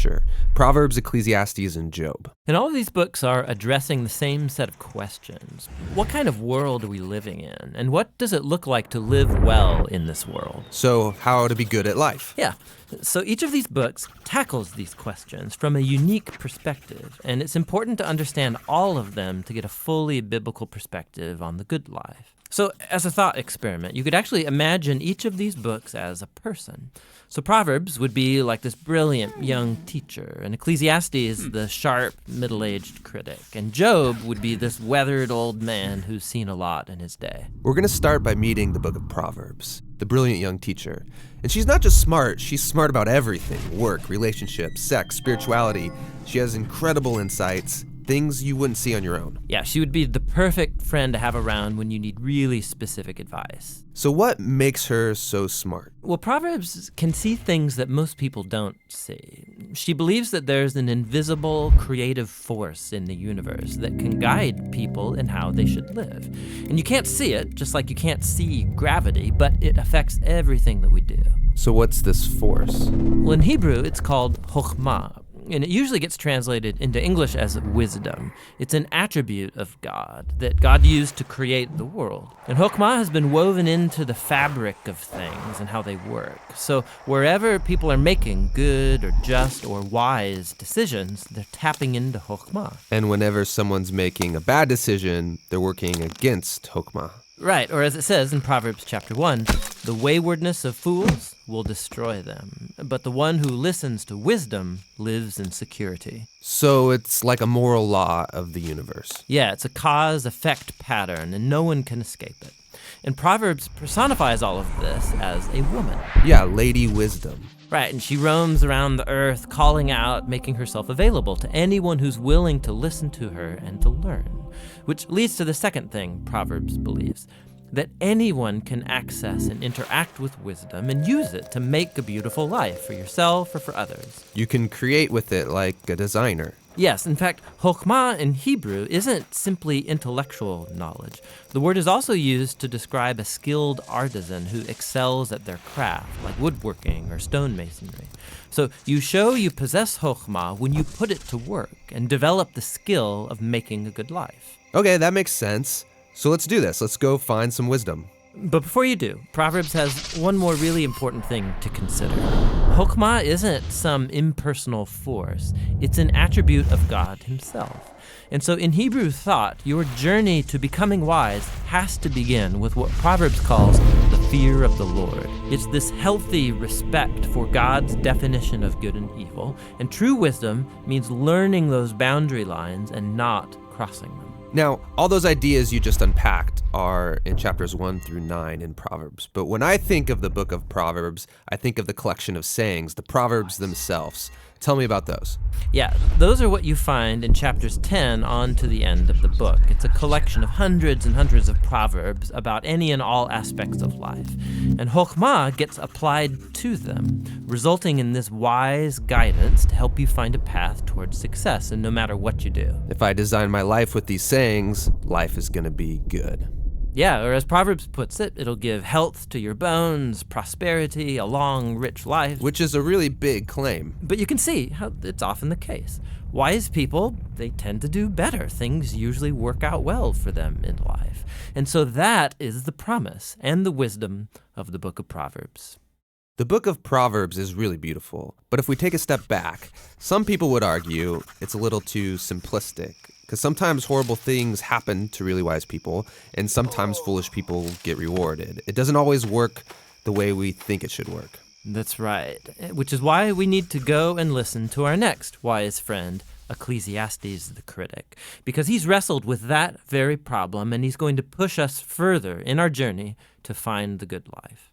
Sure. Proverbs, Ecclesiastes, and Job. And all of these books are addressing the same set of questions. What kind of world are we living in? And what does it look like to live well in this world? So, how to be good at life. Yeah. So each of these books tackles these questions from a unique perspective, and it's important to understand all of them to get a fully biblical perspective on the good life. So as a thought experiment, you could actually imagine each of these books as a person. So Proverbs would be like this brilliant young teacher, and Ecclesiastes the sharp, middle-aged critic, and Job would be this weathered old man who's seen a lot in his day. We're going to start by meeting the Book of Proverbs, the brilliant young teacher. And she's not just smart, she's smart about everything: work, relationships, sex, spirituality. She has incredible insights, things you wouldn't see on your own. Yeah, she would be the perfect friend to have around when you need really specific advice. So what makes her so smart? Well, Proverbs can see things that most people don't see. She believes that there's an invisible creative force in the universe that can guide people in how they should live. And you can't see it, just like you can't see gravity, but it affects everything that we do. So what's this force? Well, in Hebrew, it's called chokhmah, and it usually gets translated into English as wisdom. It's an attribute of God that God used to create the world. And chokhmah has been woven into the fabric of things and how they work. So wherever people are making good or just or wise decisions, they're tapping into chokhmah. And whenever someone's making a bad decision, they're working against chokhmah. Right, or as it says in Proverbs chapter 1, the waywardness of fools will destroy them, but the one who listens to wisdom lives in security. So it's like a moral law of the universe. Yeah, it's a cause-effect pattern, and no one can escape it. And Proverbs personifies all of this as a woman. Yeah, Lady Wisdom. Right, and she roams around the earth, calling out, making herself available to anyone who's willing to listen to her and to learn. Which leads to the second thing Proverbs believes, that anyone can access and interact with wisdom and use it to make a beautiful life for yourself or for others. You can create with it like a designer. Yes, in fact, chokhmah in Hebrew isn't simply intellectual knowledge. The word is also used to describe a skilled artisan who excels at their craft, like woodworking or stonemasonry. So you show you possess chokhmah when you put it to work and develop the skill of making a good life. Okay, that makes sense. So let's do this. Let's go find some wisdom. But before you do, Proverbs has one more really important thing to consider. Chokhmah isn't some impersonal force. It's an attribute of God himself. And so in Hebrew thought, your journey to becoming wise has to begin with what Proverbs calls the fear of the Lord. It's this healthy respect for God's definition of good and evil. And true wisdom means learning those boundary lines and not crossing them. Now, all those ideas you just unpacked are in chapters 1 through 9 in Proverbs. But when I think of the book of Proverbs, I think of the collection of sayings, the Proverbs themselves. Tell me about those. Yeah, those are what you find in chapters 10 on to the end of the book. It's a collection of hundreds and hundreds of proverbs about any and all aspects of life. And chokhmah gets applied to them, resulting in this wise guidance to help you find a path towards success, and no matter what you do. If I design my life with these sayings, life is going to be good. Yeah, or as Proverbs puts it, it'll give health to your bones, prosperity, a long, rich life. Which is a really big claim. But you can see how it's often the case. Wise people, they tend to do better. Things usually work out well for them in life. And so that is the promise and the wisdom of the book of Proverbs. The book of Proverbs is really beautiful. But if we take a step back, some people would argue it's a little too simplistic. Because sometimes horrible things happen to really wise people, and sometimes foolish people get rewarded. It doesn't always work the way we think it should work. That's right, which is why we need to go and listen to our next wise friend, Ecclesiastes the critic, because he's wrestled with that very problem, and he's going to push us further in our journey to find the good life.